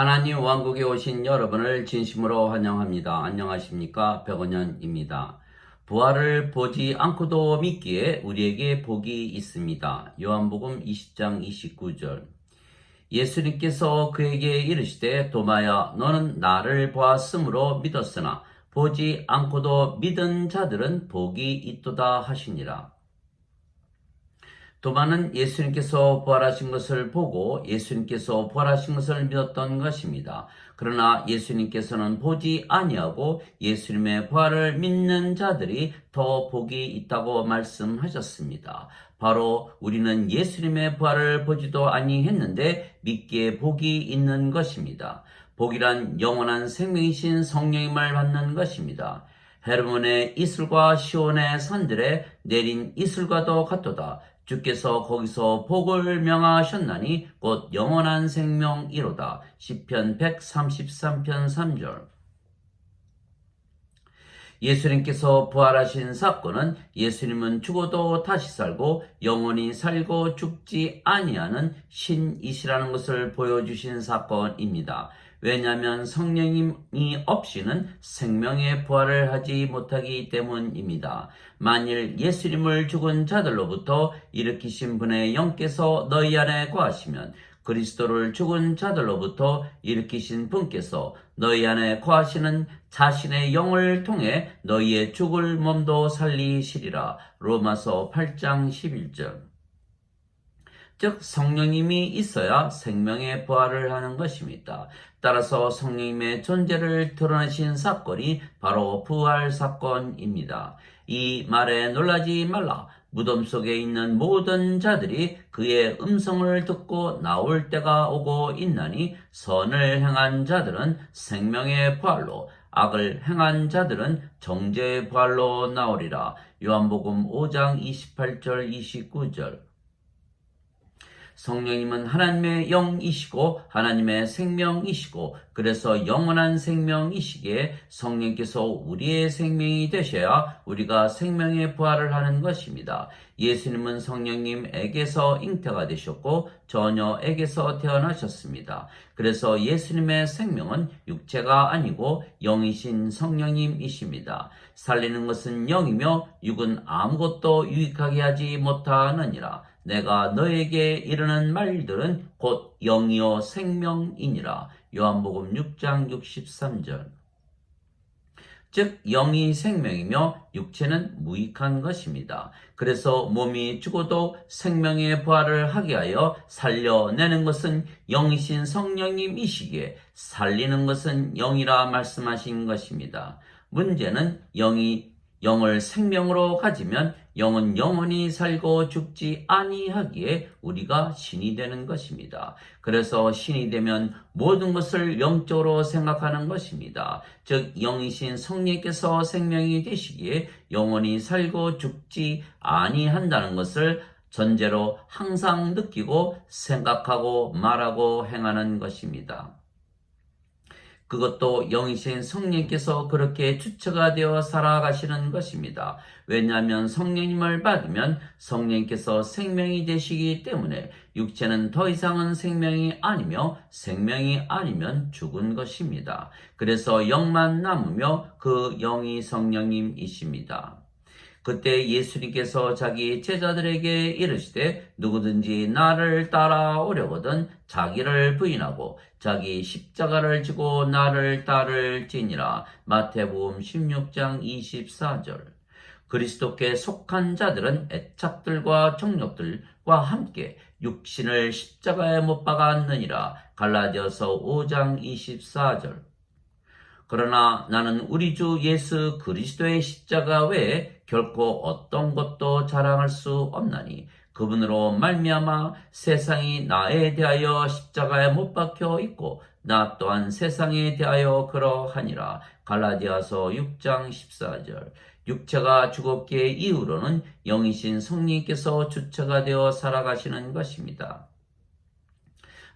하나님 왕국에 오신 여러분을 진심으로 환영합니다. 안녕하십니까? 백원현입니다. 부활을 보지 않고도 믿기에 우리에게 복이 있습니다. 요한복음 20장 29절. 예수님께서 그에게 이르시되 도마야 너는 나를 보았으므로 믿었으나 보지 않고도 믿은 자들은 복이 있도다 하시니라. 도마는 예수님께서 부활하신 것을 보고 예수님께서 부활하신 것을 믿었던 것입니다. 그러나 예수님께서는 보지 아니하고 예수님의 부활을 믿는 자들이 더 복이 있다고 말씀하셨습니다. 바로 우리는 예수님의 부활을 보지도 아니했는데 믿기에 복이 있는 것입니다. 복이란 영원한 생명이신 성령님을 받는 것입니다. 헤르몬의 이슬과 시온의 산들에 내린 이슬과도 같도다. 주께서 거기서 복을 명하셨나니 곧 영원한 생명이로다. 시편 133편 3절. 예수님께서 부활하신 사건은 예수님은 죽어도 다시 살고 영원히 살고 죽지 아니하는 신이시라는 것을 보여주신 사건입니다. 왜냐하면 성령님이 없이는 생명의 부활을 하지 못하기 때문입니다. 만일 예수님을 죽은 자들로부터 일으키신 분의 영께서 너희 안에 거하시면 그리스도를 죽은 자들로부터 일으키신 분께서 너희 안에 거하시는 자신의 영을 통해 너희의 죽을 몸도 살리시리라. 로마서 8장 11절. 즉 성령님이 있어야 생명의 부활을 하는 것입니다. 따라서 성령님의 존재를 드러내신 사건이 바로 부활 사건입니다. 이 말에 놀라지 말라. 무덤 속에 있는 모든 자들이 그의 음성을 듣고 나올 때가 오고 있나니 선을 행한 자들은 생명의 부활로 악을 행한 자들은 정죄의 부활로 나오리라. 요한복음 5장 28절 29절. 성령님은 하나님의 영이시고 하나님의 생명이시고 그래서 영원한 생명이시기에 성령께서 우리의 생명이 되셔야 우리가 생명의 부활을 하는 것입니다. 예수님은 성령님에게서 잉태가 되셨고 처녀에게서 태어나셨습니다. 그래서 예수님의 생명은 육체가 아니고 영이신 성령님이십니다. 살리는 것은 영이며 육은 아무것도 유익하게 하지 못하느니라. 내가 너에게 이르는 말들은 곧 영이요 생명이니라. 요한복음 6장 63절. 즉 영이 생명이며 육체는 무익한 것입니다. 그래서 몸이 죽어도 생명의 부활을 하게 하여 살려내는 것은 영이신 성령님이시기에 살리는 것은 영이라 말씀하신 것입니다. 문제는 영을 생명으로 가지면 영은 영원히 살고 죽지 아니하기에 우리가 신이 되는 것입니다. 그래서 신이 되면 모든 것을 영적으로 생각하는 것입니다. 즉 영이신 성령께서 생명이 되시기에 영원히 살고 죽지 아니한다는 것을 전제로 항상 느끼고 생각하고 말하고 행하는 것입니다. 그것도 영이신 성령께서 그렇게 주체가 되어 살아가시는 것입니다. 왜냐하면 성령님을 받으면 성령께서 생명이 되시기 때문에 육체는 더 이상은 생명이 아니며 생명이 아니면 죽은 것입니다. 그래서 영만 남으며 그 영이 성령님이십니다. 그때 예수님께서 자기 제자들에게 이르시되 누구든지 나를 따라오려거든 자기를 부인하고 자기 십자가를 지고 나를 따를지니라. 마태복음 16장 24절. 그리스도께 속한 자들은 애착들과 정욕들과 함께 육신을 십자가에 못 박았느니라. 갈라디아서 5장 24절. 그러나 나는 우리 주 예수 그리스도의 십자가 외에 결코 어떤 것도 자랑할 수 없나니 그분으로 말미암아 세상이 나에 대하여 십자가에 못 박혀 있고 나 또한 세상에 대하여 그러하니라. 갈라디아서 6장 14절. 육체가 죽었기에 이후로는 영이신 성령께서 주체가 되어 살아가시는 것입니다.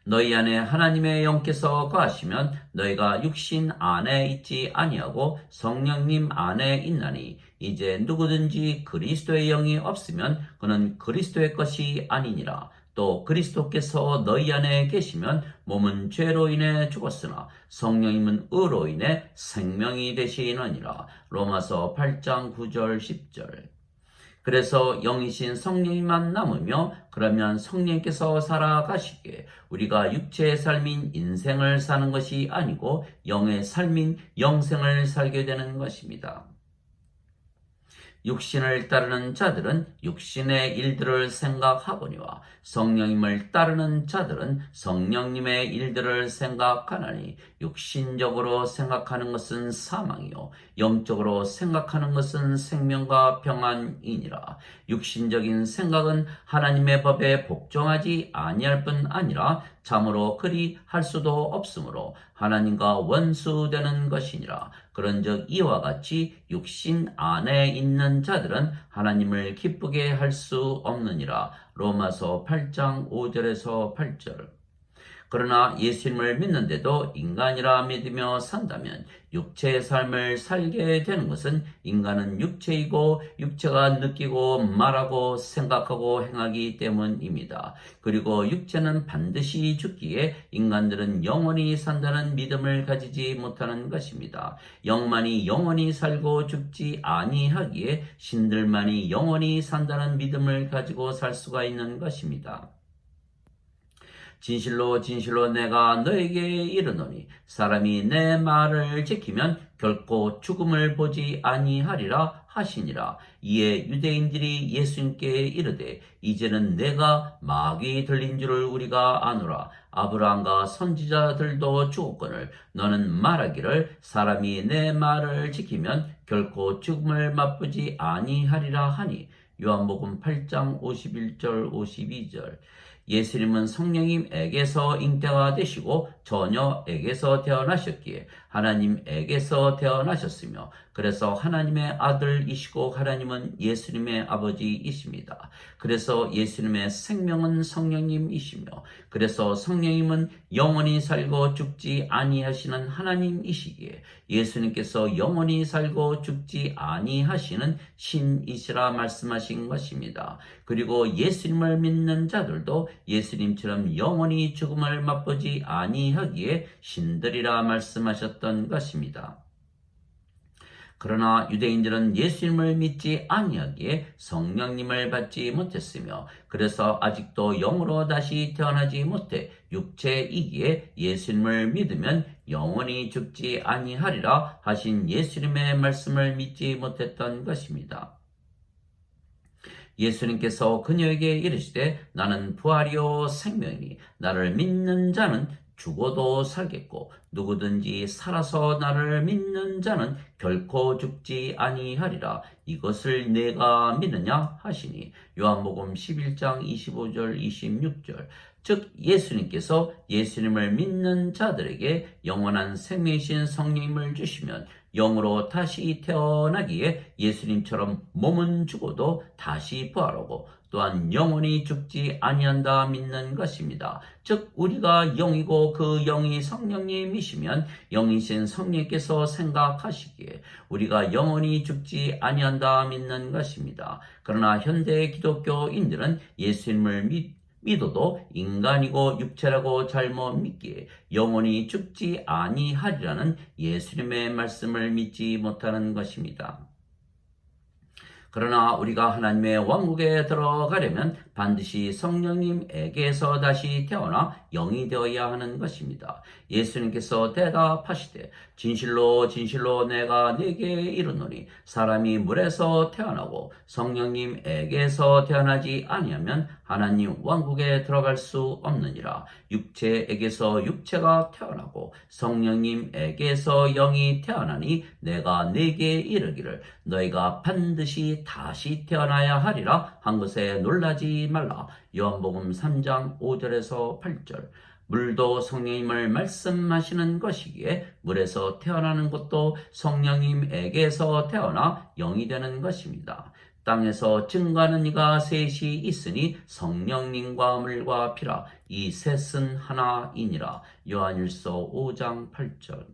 너희 안에 하나님의 영께서 거하시면 너희가 육신 안에 있지 아니하고 성령님 안에 있나니 이제 누구든지 그리스도의 영이 없으면 그는 그리스도의 것이 아니니라. 또 그리스도께서 너희 안에 계시면 몸은 죄로 인해 죽었으나 성령님은 의로 인해 생명이 되시느니라. 로마서 8장 9절 10절. 그래서 영이신 성령님만 남으며 그러면 성령께서 살아가시기에 우리가 육체의 삶인 인생을 사는 것이 아니고 영의 삶인 영생을 살게 되는 것입니다. 육신을 따르는 자들은 육신의 일들을 생각하거니와 성령님을 따르는 자들은 성령님의 일들을 생각하나니 육신적으로 생각하는 것은 사망이요 영적으로 생각하는 것은 생명과 평안이니라. 육신적인 생각은 하나님의 법에 복종하지 아니할 뿐 아니라 참으로 그리 할 수도 없으므로 하나님과 원수되는 것이니라. 그런즉 이와 같이 육신 안에 있는 자들은 하나님을 기쁘게 할 수 없느니라. 로마서 8장 5절에서 8절. 그러나 예수님을 믿는데도 인간이라 믿으며 산다면 육체의 삶을 살게 되는 것은 인간은 육체이고 육체가 느끼고 말하고 생각하고 행하기 때문입니다. 그리고 육체는 반드시 죽기에 인간들은 영원히 산다는 믿음을 가지지 못하는 것입니다. 영만이 영원히 살고 죽지 아니하기에 신들만이 영원히 산다는 믿음을 가지고 살 수가 있는 것입니다. 진실로 진실로 내가 너에게 이르노니 사람이 내 말을 지키면 결코 죽음을 보지 아니하리라 하시니라. 이에 유대인들이 예수님께 이르되 이제는 내가 마귀 들린 줄을 우리가 아노라. 아브라함과 선지자들도 죽었거늘 너는 말하기를 사람이 내 말을 지키면 결코 죽음을 맛보지 아니하리라 하니. 요한복음 8장 51절 52절. 예수님은 성령님에게서 잉태가 되시고 처녀에게서 태어나셨기에 하나님에게서 태어나셨으며 그래서 하나님의 아들이시고 하나님은 예수님의 아버지이십니다. 그래서 예수님의 생명은 성령님이시며 그래서 성령님은 영원히 살고 죽지 아니하시는 하나님이시기에 예수님께서 영원히 살고 죽지 아니하시는 신이시라 말씀하신 것입니다. 그리고 예수님을 믿는 자들도 예수님처럼 영원히 죽음을 맛보지 아니하기에 신들이라 말씀하셨던 것입니다. 그러나 유대인들은 예수님을 믿지 아니하기에 성령님을 받지 못했으며 그래서 아직도 영으로 다시 태어나지 못해 육체이기에 예수님을 믿으면 영원히 죽지 아니하리라 하신 예수님의 말씀을 믿지 못했던 것입니다. 예수님께서 그녀에게 이르시되 나는 부활이요 생명이니 나를 믿는 자는 죽어도 살겠고 누구든지 살아서 나를 믿는 자는 결코 죽지 아니하리라. 이것을 내가 믿느냐 하시니. 요한복음 11장 25절 26절. 즉 예수님께서 예수님을 믿는 자들에게 영원한 생명이신 성령님을 주시면 영으로 다시 태어나기에 예수님처럼 몸은 죽어도 다시 부활하고 또한 영원히 죽지 아니한다 믿는 것입니다. 즉 우리가 영이고 그 영이 성령님이시면 영이신 성령께서 생각하시기에 우리가 영원히 죽지 아니한다 믿는 것입니다. 그러나 현대 기독교인들은 예수님을 믿어도 인간이고 육체라고 잘못 믿기에 영원히 죽지 아니하리라는 예수님의 말씀을 믿지 못하는 것입니다. 그러나 우리가 하나님의 왕국에 들어가려면 반드시 성령님에게서 다시 태어나 영이 되어야 하는 것입니다. 예수님께서 대답하시되 진실로 진실로 내가 네게 이르노니 사람이 물에서 태어나고 성령님에게서 태어나지 아니하면 하나님 왕국에 들어갈 수 없느니라. 육체에게서 육체가 태어나고 성령님에게서 영이 태어나니 내가 네게 이르기를 너희가 반드시 다시 태어나야 하리라 한 것에 놀라지 말라. 요한복음 3장 5절에서 8절. 물도 성령님을 말씀하시는 것이기에 물에서 태어나는 것도 성령님에게서 태어나 영이 되는 것입니다. 땅에서 증거하는 이가 셋이 있으니 성령님과 물과 피라. 이 셋은 하나이니라. 요한일서 5장 8절.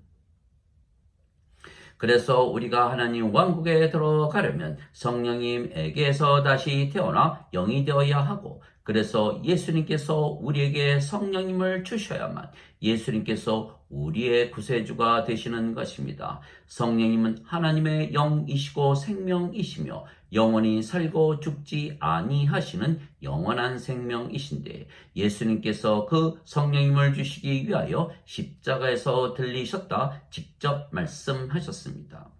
그래서 우리가 하나님 왕국에 들어가려면 성령님에게서 다시 태어나 영이 되어야 하고 그래서 예수님께서 우리에게 성령님을 주셔야만 예수님께서 우리의 구세주가 되시는 것입니다. 성령님은 하나님의 영이시고 생명이시며 영원히 살고 죽지 아니하시는 영원한 생명이신데 예수님께서 그 성령님을 주시기 위하여 십자가에서 들리셨다 직접 말씀하셨습니다.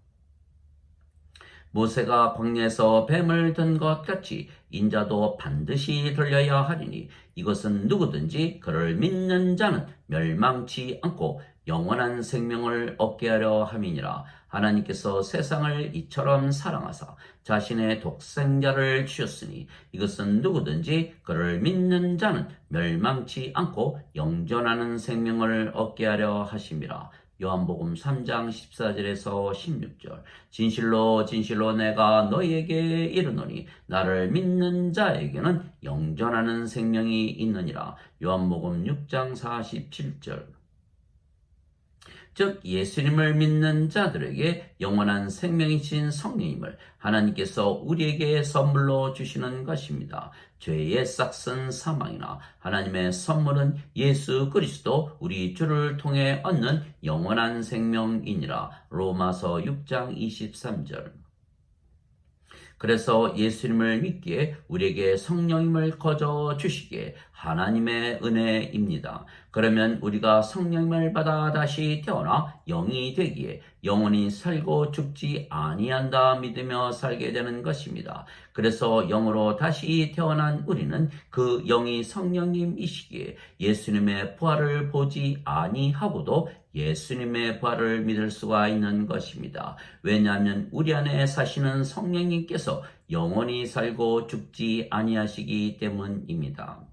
모세가 광야에서 뱀을 든 것 같이 인자도 반드시 들려야 하리니 이것은 누구든지 그를 믿는 자는 멸망치 않고 영원한 생명을 얻게 하려 함이니라. 하나님께서 세상을 이처럼 사랑하사 자신의 독생자를 주셨으니 이것은 누구든지 그를 믿는 자는 멸망치 않고 영존하는 생명을 얻게 하려 하심이라. 요한복음 3장 14절에서 16절. 진실로 진실로 내가 너희에게 이르노니 나를 믿는 자에게는 영존하는 생명이 있느니라. 요한복음 6장 47절. 즉 예수님을 믿는 자들에게 영원한 생명이신 성령님을 하나님께서 우리에게 선물로 주시는 것입니다. 죄의 싹슨 사망이나 하나님의 선물은 예수 그리스도 우리 주를 통해 얻는 영원한 생명이니라. 로마서 6장 23절. 그래서 예수님을 믿기에 우리에게 성령님을 거저 주시기에 하나님의 은혜입니다. 그러면 우리가 성령님을 받아 다시 태어나 영이 되기에 영원히 살고 죽지 아니한다 믿으며 살게 되는 것입니다. 그래서 영으로 다시 태어난 우리는 그 영이 성령님이시기에 예수님의 부활을 보지 아니하고도 예수님의 부활을 믿을 수가 있는 것입니다. 왜냐하면 우리 안에 사시는 성령님께서 영원히 살고 죽지 아니하시기 때문입니다.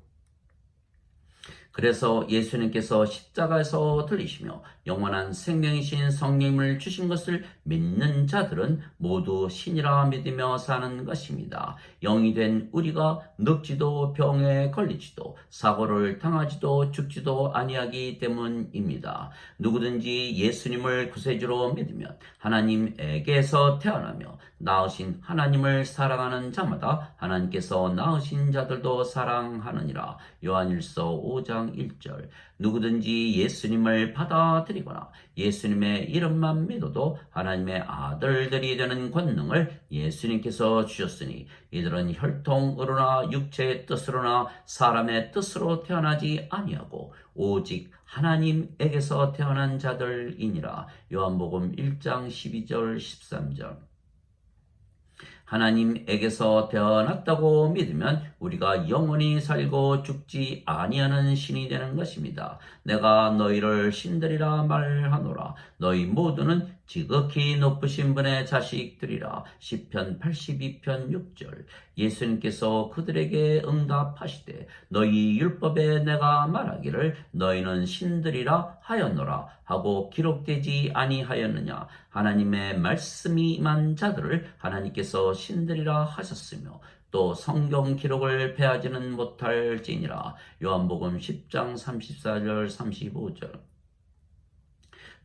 그래서 예수님께서 십자가에서 들리시며 영원한 생명이신 성령님을 주신 것을 믿는 자들은 모두 신이라 믿으며 사는 것입니다. 영이 된 우리가 늙지도 병에 걸리지도 사고를 당하지도 죽지도 아니하기 때문입니다. 누구든지 예수님을 구세주로 믿으면 하나님에게서 태어나며 낳으신 하나님을 사랑하는 자마다 하나님께서 낳으신 자들도 사랑하느니라. 요한일서 5장 1절. 누구든지 예수님을 받아들이거나 예수님의 이름만 믿어도 하나님의 아들들이 되는 권능을 예수님께서 주셨으니 이들은 혈통으로나 육체의 뜻으로나 사람의 뜻으로 태어나지 아니하고 오직 하나님에게서 태어난 자들이니라. 요한복음 1장 12절 13절. 하나님에게서 태어났다고 믿으면 우리가 영원히 살고 죽지 아니하는 신이 되는 것입니다. 내가 너희를 신들이라 말하노라. 너희 모두는 지극히 높으신 분의 자식들이라. 시편 82편 6절. 예수님께서 그들에게 응답하시되 너희 율법에 내가 말하기를 너희는 신들이라 하였노라 하고 기록되지 아니하였느냐. 하나님의 말씀이 임한 자들을 하나님께서 신들이라 하셨으며 또 성경 기록을 패하지는 못할지니라. 요한복음 10장 34절 35절.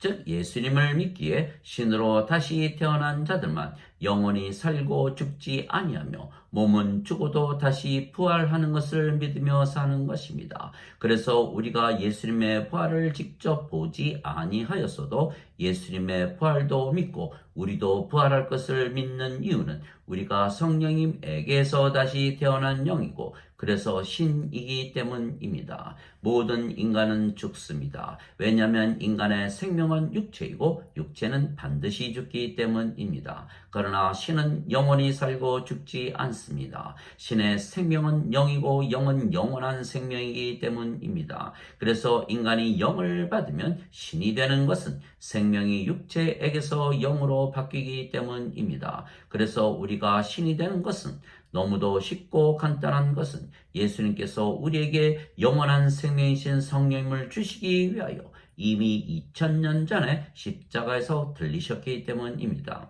즉 예수님을 믿기에 신으로 다시 태어난 자들만 영원히 살고 죽지 아니하며 몸은 죽어도 다시 부활하는 것을 믿으며 사는 것입니다. 그래서 우리가 예수님의 부활을 직접 보지 아니하였어도 예수님의 부활도 믿고 우리도 부활할 것을 믿는 이유는 우리가 성령님에게서 다시 태어난 영이고 그래서 신이기 때문입니다. 모든 인간은 죽습니다. 왜냐하면 인간의 생명은 육체이고 육체는 반드시 죽기 때문입니다. 그러나 신은 영원히 살고 죽지 않습니다. 신의 생명은 영이고 영은 영원한 생명이기 때문입니다. 그래서 인간이 영을 받으면 신이 되는 것은 생명이 육체에게서 영으로 바뀌기 때문입니다. 그래서 우리가 신이 되는 것은 너무도 쉽고 간단한 것은 예수님께서 우리에게 영원한 생명이신 성령님을 주시기 위하여 이미 2000년 전에 십자가에서 들리셨기 때문입니다.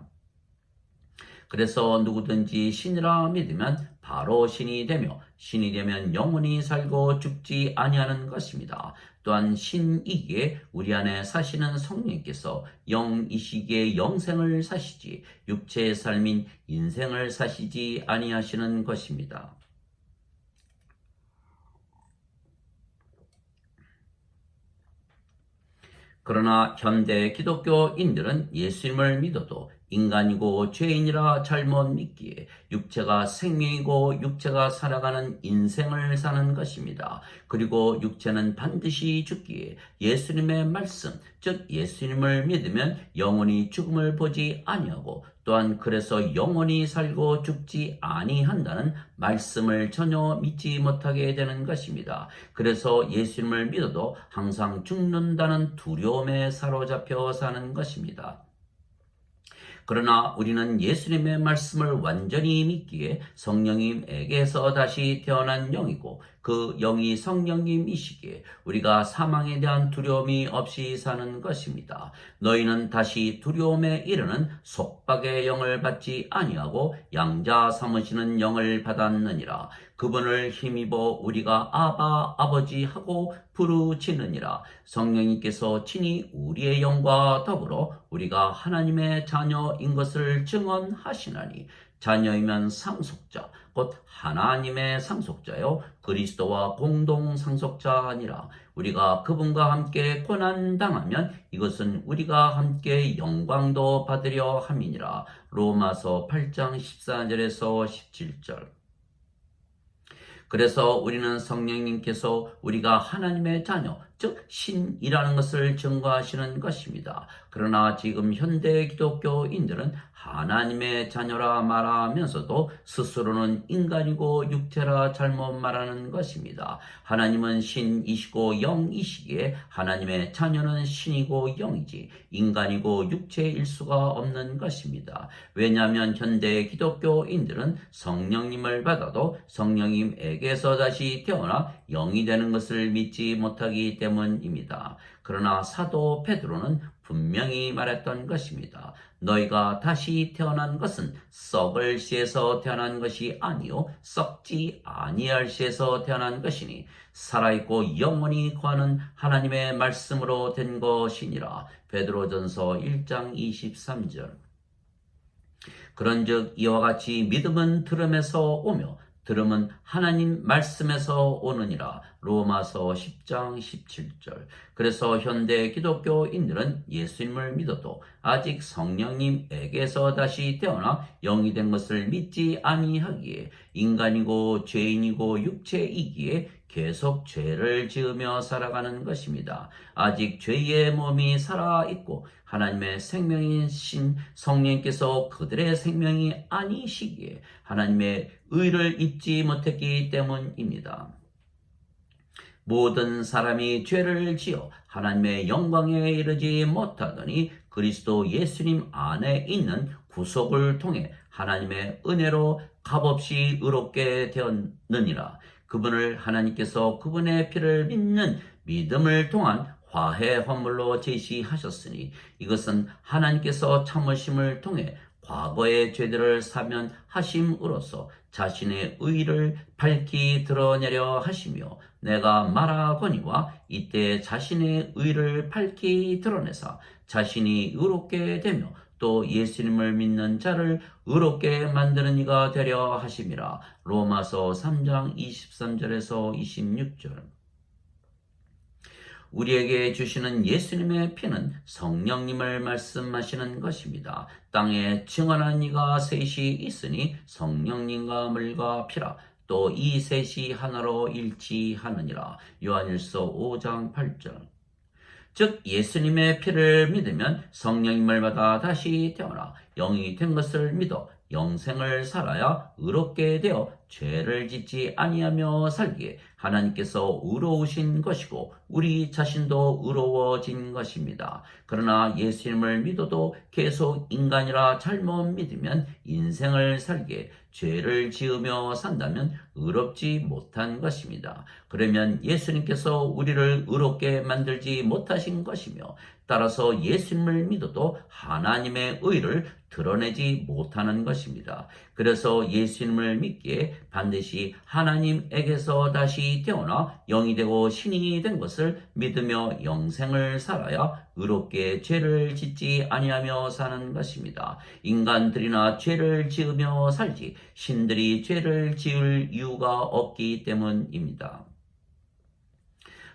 그래서 누구든지 신이라 믿으면 바로 신이 되며 신이 되면 영원히 살고 죽지 아니하는 것입니다. 또한 신이기에 우리 안에 사시는 성령께서 영이시기에 영생을 사시지 육체의 삶인 인생을 사시지 아니하시는 것입니다. 그러나 현대 기독교인들은 예수님을 믿어도 인간이고 죄인이라 잘못 믿기에 육체가 생명이고 육체가 살아가는 인생을 사는 것입니다. 그리고 육체는 반드시 죽기에 예수님의 말씀, 즉 예수님을 믿으면 영원히 죽음을 보지 아니하고 또한 그래서 영원히 살고 죽지 아니한다는 말씀을 전혀 믿지 못하게 되는 것입니다. 그래서 예수님을 믿어도 항상 죽는다는 두려움에 사로잡혀 사는 것입니다. 그러나 우리는 예수님의 말씀을 완전히 믿기에 성령님에게서 다시 태어난 영이고 그 영이 성령님이시기에 우리가 사망에 대한 두려움이 없이 사는 것입니다. 너희는 다시 두려움에 이르는 속박의 영을 받지 아니하고 양자 삼으시는 영을 받았느니라. 그분을 힘입어 우리가 아바 아버지 하고 부르짖느니라. 성령님께서 친히 우리의 영과 더불어 우리가 하나님의 자녀인 것을 증언하시나니 자녀이면 상속자 곧 하나님의 상속자요 그리스도와 공동 상속자니라. 우리가 그분과 함께 고난 당하면 이것은 우리가 함께 영광도 받으려 함이니라. 로마서 8장 14절에서 17절. 그래서 우리는 성령님께서 우리가 하나님의 자녀, 즉 신이라는 것을 증거하시는 것입니다. 그러나 지금 현대 기독교인들은 하나님의 자녀라 말하면서도 스스로는 인간이고 육체라 잘못 말하는 것입니다. 하나님은 신이시고 영이시기에 하나님의 자녀는 신이고 영이지 인간이고 육체일 수가 없는 것입니다. 왜냐하면 현대 기독교인들은 성령님을 받아도 성령님에게서 다시 태어나 영이 되는 것을 믿지 못하기 때문입니다. 그러나 사도 베드로는 분명히 말했던 것입니다. 너희가 다시 태어난 것은 썩을 씨에서 태어난 것이 아니요 썩지 아니할 씨에서 태어난 것이니 살아있고 영원히 거하는 하나님의 말씀으로 된 것이니라. 베드로전서 1장 23절. 그런즉 이와 같이 믿음은 들음에서 오며 들음은 하나님 말씀에서 오느니라. 로마서 10장 17절. 그래서 현대 기독교인들은 예수님을 믿어도 아직 성령님에게서 다시 태어나 영이 된 것을 믿지 아니하기에 인간이고 죄인이고 육체이기에 계속 죄를 지으며 살아가는 것입니다. 아직 죄의 몸이 살아있고 하나님의 생명이신 성령께서 그들의 생명이 아니시기에 하나님의 의를 입지 못했기 때문입니다. 모든 사람이 죄를 지어 하나님의 영광에 이르지 못하더니 그리스도 예수님 안에 있는 구속을 통해 하나님의 은혜로 값없이 의롭게 되었느니라. 그분을 하나님께서 그분의 피를 믿는 믿음을 통한 화해 화물로 제시하셨으니 이것은 하나님께서 참으심을 통해 과거의 죄들을 사면하심으로써 자신의 의를 밝히 드러내려 하시며 내가 말하거니와 이때 자신의 의를 밝히 드러내사 자신이 의롭게 되며 또 예수님을 믿는 자를 의롭게 만드는 이가 되려 하심이라. 로마서 3장 23절에서 26절. 우리에게 주시는 예수님의 피는 성령님을 말씀하시는 것입니다. 땅에 증언한 이가 셋이 있으니 성령님과 물과 피라. 또 이 셋이 하나로 일치하느니라. 요한일서 5장 8절. 즉 예수님의 피를 믿으면 성령님을 받아 다시 태어나 영이 된 것을 믿어 영생을 살아야 의롭게 되어 죄를 짓지 아니하며 살기에 하나님께서 의로우신 것이고 우리 자신도 의로워진 것입니다. 그러나 예수님을 믿어도 계속 인간이라 잘못 믿으면 인생을 살기에 죄를 지으며 산다면 의롭지 못한 것입니다. 그러면 예수님께서 우리를 의롭게 만들지 못하신 것이며 따라서 예수님을 믿어도 하나님의 의를 드러내지 못하는 것입니다. 그래서 예수님을 믿기에 반드시 하나님에게서 다시 태어나 영이 되고 신이 된 것을 믿으며 영생을 살아야 의롭게 죄를 짓지 아니하며 사는 것입니다. 인간들이나 죄를 지으며 살지 신들이 죄를 지을 이유가 없기 때문입니다.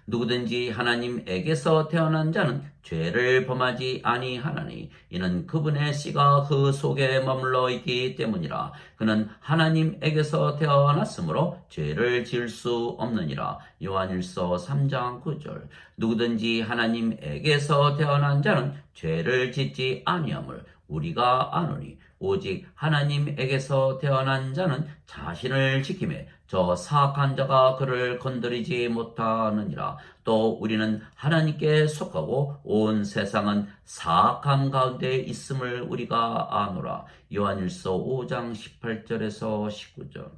누구든지 하나님에게서 태어난 자는 죄를 범하지 아니하나니 이는 그분의 씨가 그 속에 머물러 있기 때문이라. 그는 하나님에게서 태어났으므로 죄를 지을 수 없느니라. 요한일서 3장 9절. 누구든지 하나님에게서 태어난 자는 죄를 짓지 아니함을 우리가 아노니 오직 하나님에게서 태어난 자는 자신을 지키매 저 사악한 자가 그를 건드리지 못하느니라. 또 우리는 하나님께 속하고 온 세상은 사악함 가운데 있음을 우리가 아노라. 요한일서 5장 18절에서 19절.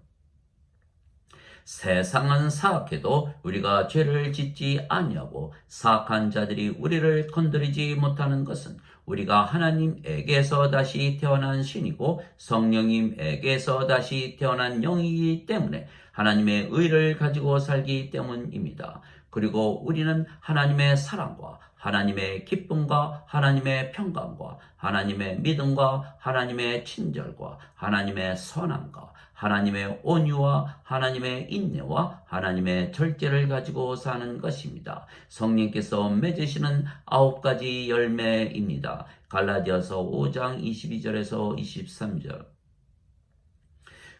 세상은 사악해도 우리가 죄를 짓지 아니하고 사악한 자들이 우리를 건드리지 못하는 것은 우리가 하나님에게서 다시 태어난 신이고 성령님에게서 다시 태어난 영이기 때문에 하나님의 의를 가지고 살기 때문입니다. 그리고 우리는 하나님의 사랑과 하나님의 기쁨과 하나님의 평강과 하나님의 믿음과 하나님의 친절과 하나님의 선함과 하나님의 온유와 하나님의 인내와 하나님의 절제를 가지고 사는 것입니다. 성령께서 맺으시는 9가지 열매입니다. 갈라디아서 5장 22절에서 23절.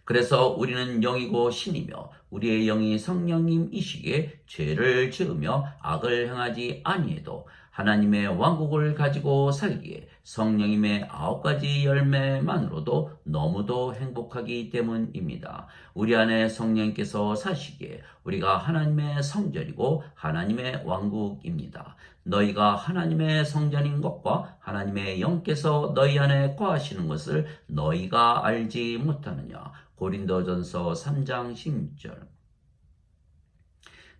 그래서 우리는 영이고 신이며 우리의 영이 성령님이시기에 죄를 지으며 악을 행하지 아니해도 하나님의 왕국을 가지고 살기에 성령님의 9가지 열매만으로도 너무도 행복하기 때문입니다. 우리 안에 성령께서 사시기에 우리가 하나님의 성전이고 하나님의 왕국입니다. 너희가 하나님의 성전인 것과 하나님의 영께서 너희 안에 거하시는 것을 너희가 알지 못하느냐. 고린도전서 3장 16절.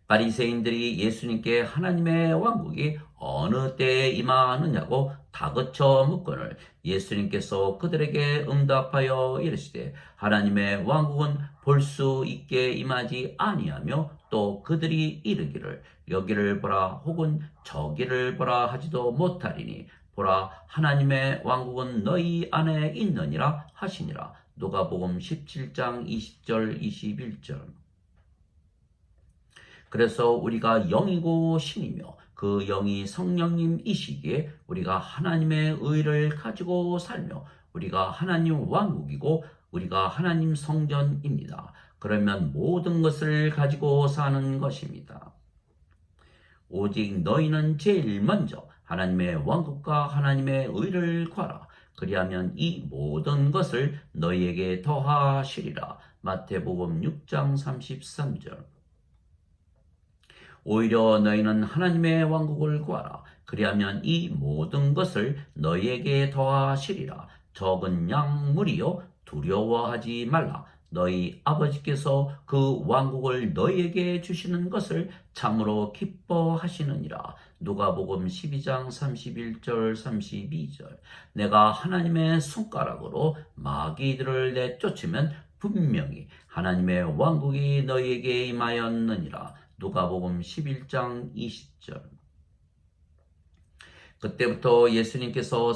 바리새인들이 예수님께 하나님의 왕국이 어느 때에 임하느냐고 다그쳐 묻거늘 예수님께서 그들에게 응답하여 이르시되 하나님의 왕국은 볼 수 있게 임하지 아니하며 또 그들이 이르기를 여기를 보라 혹은 저기를 보라 하지도 못하리니 보라 하나님의 왕국은 너희 안에 있느니라 하시니라. 누가복음 17장 20절 21절. 그래서 우리가 영이고 신이며 그 영이 성령님이시기에 우리가 하나님의 의를 가지고 살며 우리가 하나님 왕국이고 우리가 하나님 성전입니다. 그러면 모든 것을 가지고 사는 것입니다. 오직 너희는 제일 먼저 하나님의 왕국과 하나님의 의를 구하라. 그리하면 이 모든 것을 너희에게 더하시리라. 마태복음 6장 33절. 오히려 너희는 하나님의 왕국을 구하라. 그리하면 이 모든 것을 너희에게 더하시리라. 적은 양물이요 두려워하지 말라. 너희 아버지께서 그 왕국을 너희에게 주시는 것을 참으로 기뻐하시느니라. 누가복음 12장 31절 32절. 내가 하나님의 손가락으로 마귀들을 내쫓으면 분명히 하나님의 왕국이 너희에게 임하였느니라. 누가복음 11장 20절. 그때부터 예수님께서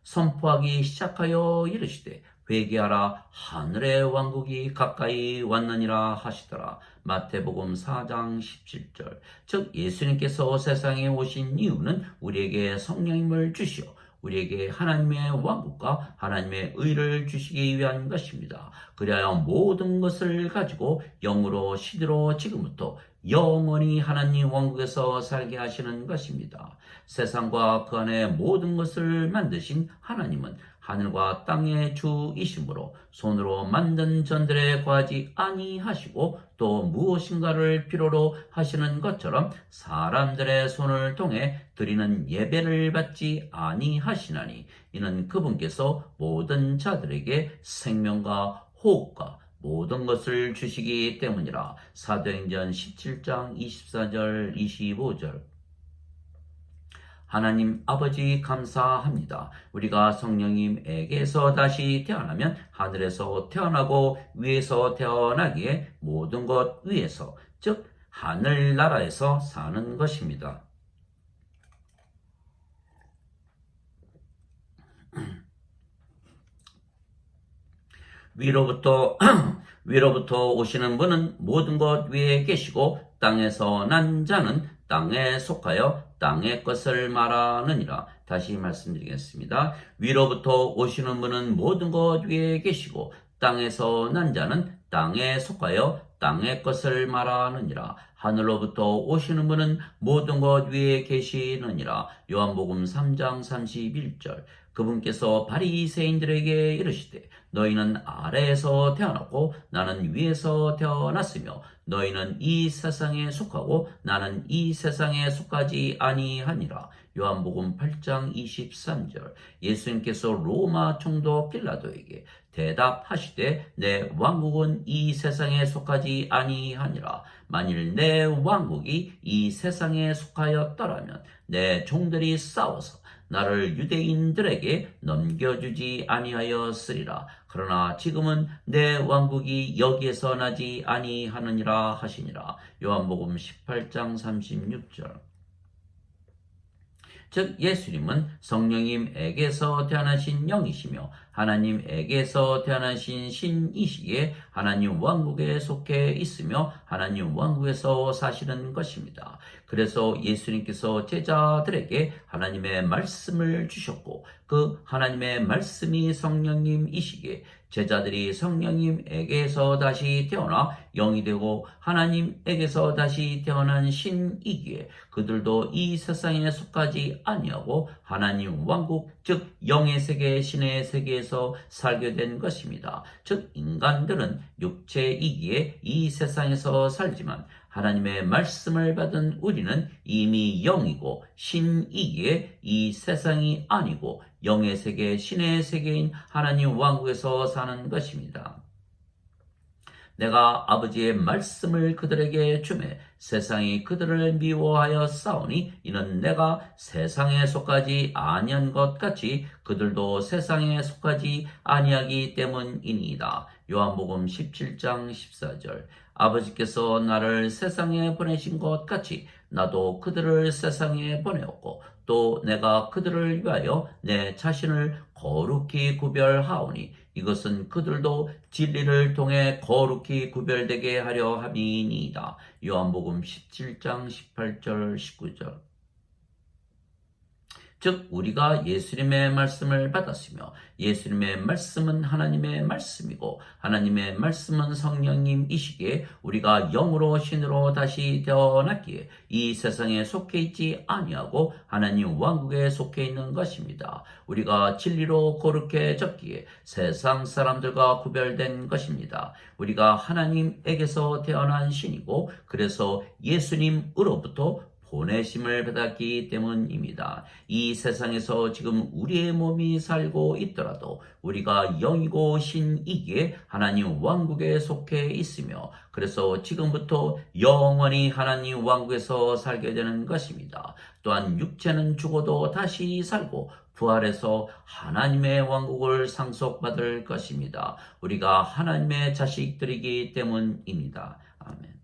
선포하기 시작하여 이르시되 회개하라 하늘의 왕국이 가까이 왔느니라 하시더라. 마태복음 4장 17절. 즉 예수님께서 세상에 오신 이유는 우리에게 성령님을 주시어 우리에게 하나님의 왕국과 하나님의 의를 주시기 위한 것입니다. 그리하여 모든 것을 가지고 영으로 시대로 지금부터 영원히 하나님 왕국에서 살게 하시는 것입니다. 세상과 그 안에 모든 것을 만드신 하나님은 하늘과 땅의 주이시므로 손으로 만든 전들에 거하지 아니하시고 또 무엇인가를 필요로 하시는 것처럼 사람들의 손을 통해 드리는 예배를 받지 아니하시나니 이는 그분께서 모든 자들에게 생명과 호흡과 모든 것을 주시기 때문이라. 사도행전 17장 24절 25절. 하나님 아버지 감사합니다. 우리가 성령님에게서 다시 태어나면 하늘에서 태어나고 위에서 태어나기에 모든 것 위에서 즉 하늘나라에서 사는 것입니다. 위로부터 오시는 분은 모든 것 위에 계시고 땅에서 난 자는 땅에 속하여 땅의 것을 말하느니라. 다시 말씀드리겠습니다. 위로부터 오시는 분은 모든 것 위에 계시고 땅에서 난 자는 땅에 속하여 땅의 것을 말하느니라. 하늘로부터 오시는 분은 모든 것 위에 계시느니라. 요한복음 3장 31절. 그분께서 바리새인들에게 이르시되 너희는 아래에서 태어났고 나는 위에서 태어났으며 너희는 이 세상에 속하고 나는 이 세상에 속하지 아니하니라. 요한복음 8장 23절. 예수님께서 로마 총독 빌라도에게 대답하시되 내 왕국은 이 세상에 속하지 아니하니라. 만일 내 왕국이 이 세상에 속하였더라면 내 종들이 싸워서 나를 유대인들에게 넘겨주지 아니하였으리라. 그러나 지금은 내 왕국이 여기에서 나지 아니하느니라 하시니라. 요한복음 18장 36절. 즉 예수님은 성령님에게서 태어나신 영이시며 하나님에게서 태어나신 신이시기에 하나님 왕국에 속해 있으며 하나님 왕국에서 사시는 것입니다. 그래서 예수님께서 제자들에게 하나님의 말씀을 주셨고 그 하나님의 말씀이 성령님이시기에 제자들이 성령님에게서 다시 태어나 영이 되고 하나님에게서 다시 태어난 신이기에 그들도 이 세상에 속하지 아니하고 하나님 왕국 즉 영의 세계 신의 세계에서 살게 된 것입니다. 즉 인간들은 육체이기에 이 세상에서 살지만 하나님의 말씀을 받은 우리는 이미 영이고 신이기에 이 세상이 아니고 영의 세계, 신의 세계인 하나님 왕국에서 사는 것입니다. 내가 아버지의 말씀을 그들에게 주매 세상이 그들을 미워하여 싸우니 이는 내가 세상에 속하지 아니한 것 같이 그들도 세상에 속하지 아니하기 때문이니이다. 요한복음 17장 14절. 아버지께서 나를 세상에 보내신 것 같이 나도 그들을 세상에 보내었고 또 내가 그들을 위하여 내 자신을 거룩히 구별하오니 이것은 그들도 진리를 통해 거룩히 구별되게 하려 함이니이다. 요한복음 17장 18절 19절. 즉 우리가 예수님의 말씀을 받았으며 예수님의 말씀은 하나님의 말씀이고 하나님의 말씀은 성령님이시기에 우리가 영으로 신으로 다시 태어났기에 이 세상에 속해 있지 아니하고 하나님 왕국에 속해 있는 것입니다. 우리가 진리로 거룩해졌기에 세상 사람들과 구별된 것입니다. 우리가 하나님에게서 태어난 신이고 그래서 예수님으로부터 보내심을 받았기 때문입니다. 이 세상에서 지금 우리의 몸이 살고 있더라도 우리가 영이고 신이기에 하나님 왕국에 속해 있으며 그래서 지금부터 영원히 하나님 왕국에서 살게 되는 것입니다. 또한 육체는 죽어도 다시 살고 부활해서 하나님의 왕국을 상속받을 것입니다. 우리가 하나님의 자식들이기 때문입니다. 아멘.